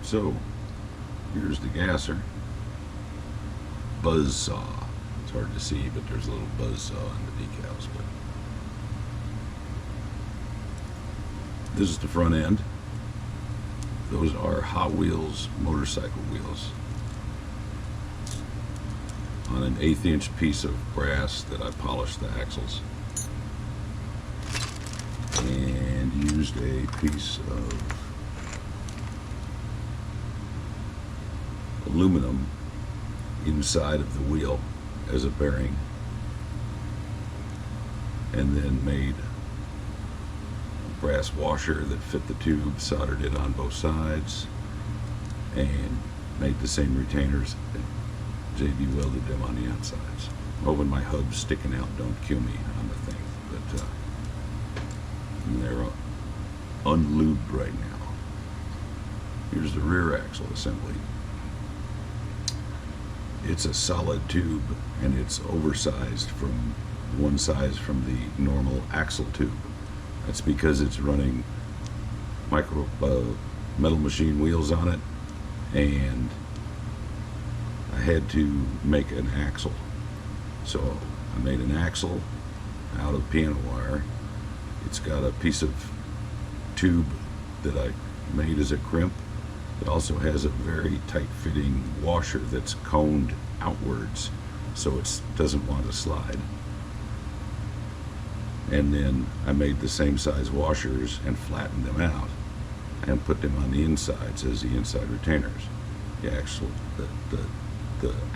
So, here's the gasser. Buzz saw. It's hard to see, but there's a little buzz saw on the decals. But this is the front end. Those are Hot Wheels motorcycle wheels on an 1/8 inch piece of brass that I polished the axles and used a piece of aluminum inside of the wheel as a bearing, and then made a brass washer that fit the tube, soldered it on both sides, and made the same retainers. JB welded them on the outsides. Oh, when my hub's sticking out, don't kill me on the thing. But they're unlubed right now. Here's the rear axle assembly. It's a solid tube, and it's oversized from one size from the normal axle tube. That's because it's running metal machine wheels on it, and I had to make an axle. So I made an axle out of piano wire. It's got a piece of tube that I made as a crimp. It also has a very tight-fitting washer that's coned outwards, so it doesn't want to slide. And then I made the same size washers and flattened them out and put them on the insides as the inside retainers. The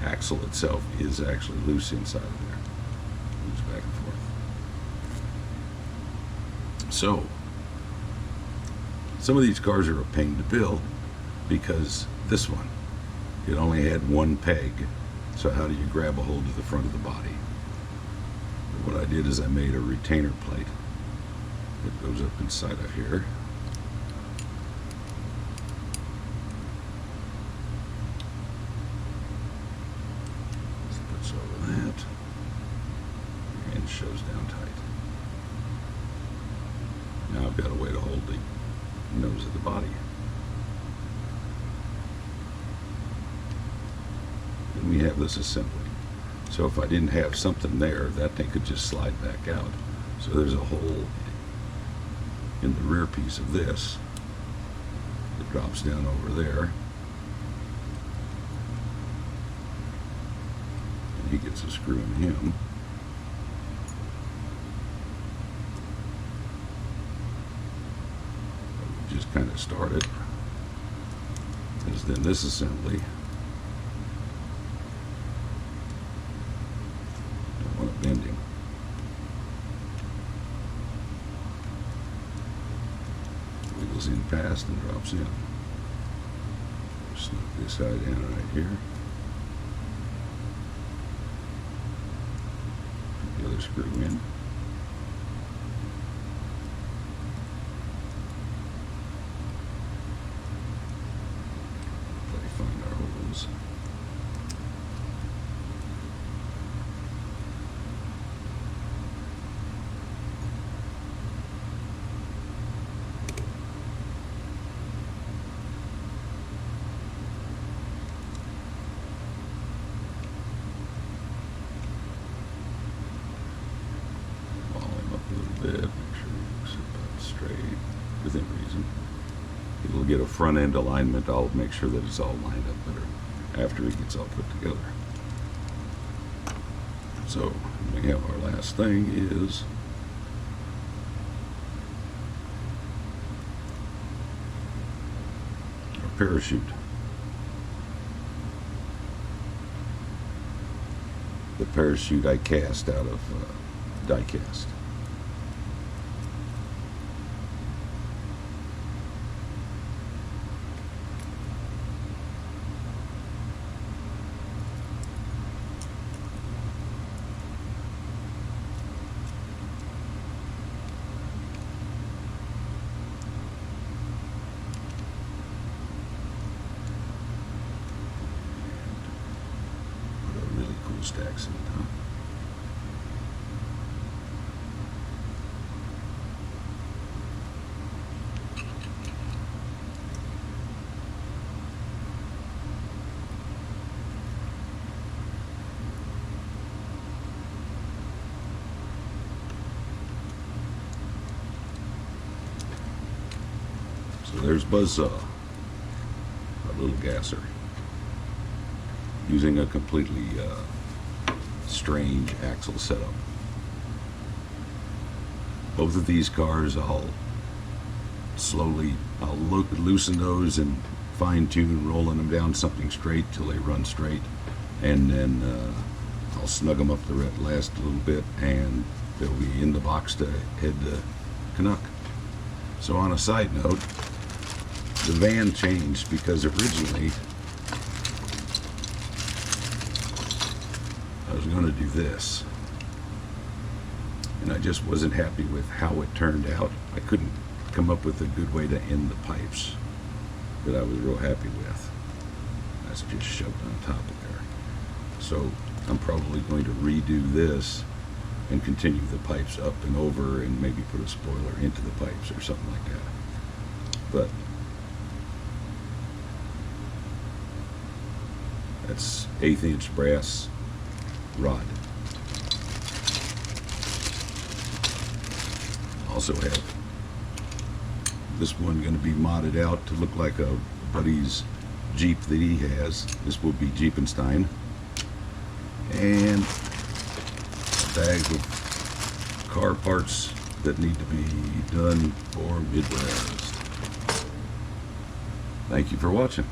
axle itself is actually loose inside of there. Moves back and forth. So, some of these cars are a pain to build because this one, it only had one peg. So how do you grab a hold of the front of the body? What I did is I made a retainer plate that goes up inside of here. Puts over that and shows down tight. Now I've got a way to hold the nose of the body. And we have this assembly. So if I didn't have something there, that thing could just slide back out. So there's a hole in the rear piece of this. It drops down over there. And he gets a screw in him. We just kind of start it. Because then this assembly, bending. Wiggles in past and drops in. Snug this side down right here. Put the other screw in. Play find our holes. Make sure you sit about straight within reason. It'll get a front end alignment. I'll make sure that it's all lined up better after it gets all put together. So we have our last thing is our parachute. The parachute I cast out of die cast. Stacks in the top. So there's Buzzsaw, a little gasser, using a completely strange axle setup. Both of these cars, I'll loosen those and fine tune, rolling them down something straight till they run straight, and then I'll snug them up the last little bit, and they'll be in the box to head to Canuck. So on a side note, the van changed because originally I was going to do this, and I just wasn't happy with how it turned out. I couldn't come up with a good way to end the pipes that I was real happy with. That's just shoved on top of there. So I'm probably going to redo this and continue the pipes up and over, and maybe put a spoiler into the pipes or something like that. But that's 1/8 inch brass rod. Also have this one going to be modded out to look like a buddy's Jeep that he has. This will be Jeepenstein. And a bag of car parts that need to be done for Midwest. Thank you for watching.